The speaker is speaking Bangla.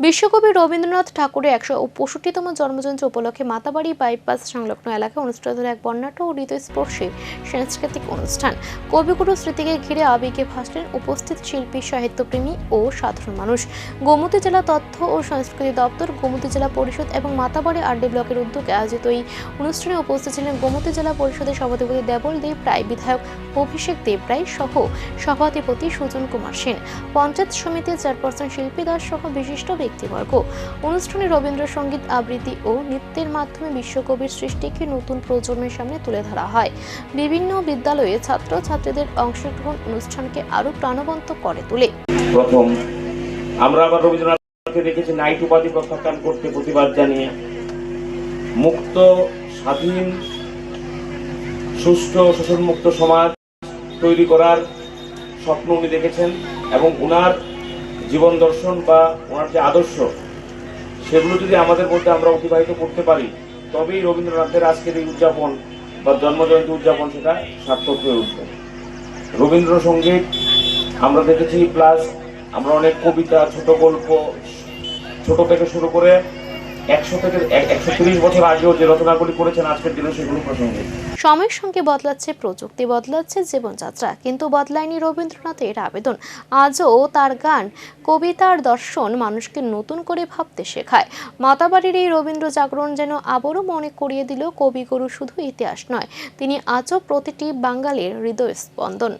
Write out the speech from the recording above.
বিশ্বকবি রবীন্দ্রনাথ ঠাকুরের ১৬৫তম জন্মজয়ন্তী উপলক্ষে মাতাবাড়ি বাইপাস সংলগ্ন এলাকায় অনুষ্ঠিত হল এক বর্ণাঢ্য ও হৃদয়স্পর্শী সাংস্কৃতিক অনুষ্ঠান। কবিগুরু স্মৃতিকে ঘিরে আবেগে ভাসলেন উপস্থিত শিল্পী, সাহিত্যপ্রেমী ও সাধারণ মানুষ। গোমতী জেলা তথ্য ও সংস্কৃতি দপ্তর, গোমতী জেলা পরিষদ এবং মাতাবাড়ি আরডি ব্লকের উদ্যোগে আয়োজিত এই অনুষ্ঠানে উপস্থিত ছিলেন গোমতী জেলা পরিষদের সভাধিপতি দেবল দেব রায়, বিধায়ক অভিষেক দেব রায় সহ সভাধিপতি সুজন কুমার সেন, পঞ্চায়েত সমিতির চেয়ারপারসন শিল্পী দাস সহ বিশিষ্ট ব্যক্তিবর্গ। অনুষ্ঠানে রবীন্দ্রসঙ্গীত আবৃত্তি ও নৃত্যের মাধ্যমে বিশ্বকবির সৃষ্টিকে নতুন প্রজন্মের সামনে তুলে ধরা হয়। বিভিন্ন বিদ্যালয়ে ছাত্রছাত্রীদের অংশগ্রহণ অনুষ্ঠানকে আরো প্রাণবন্ত করে তোলে। প্রথম আমরা আবার রবীন্দ্রনাথকে দেখেছি নাইট উপাধি প্রত্যাখ্যান করতে প্রতিবাদ জানিয়ে মুক্ত, স্বাধীন, সুষ্ঠু, শোষণমুক্ত সমাজ তৈরি করার স্বপ্ন উনি দেখেছেন এবং ওনার জীবন দর্শন বা ওনার যে আদর্শ সেগুলো যদি আমাদের মধ্যে আমরা অতিবাহিত করতে পারি, তবেই রবীন্দ্রনাথের আজকের এই উদযাপন বা জন্মজয়ন্তী উদযাপন সেটা সার্থক হয়ে উঠবে। রবীন্দ্রসঙ্গীত আমরা দেখেছি, প্লাস আমরা অনেক কবিতা, ছোট গল্প, ছোট থেকে শুরু করে 100 থেকে 130 বছর আগেও যে রচনাগুলি করেছেন আজকের দিনে সেগুলো প্রাসঙ্গিক। সময়ের সঙ্গে বদলাচ্ছে প্রযুক্তি, বদলাচ্ছে জীবনযাত্রা, কিন্তু বদলায়নি রবীন্দ্রনাথের আবেদন। আজও তার গান, কবিতার দর্শন মানুষকে নতুন করে ভাবতে শেখায়। মাতাবাড়ির এই রবীন্দ্র জাগরণ যেন আবারও মনে করিয়ে দিল কবিগুরু শুধু ইতিহাস নয়, তিনি আজও প্রতিটি বাঙালির হৃদয় স্পন্দন।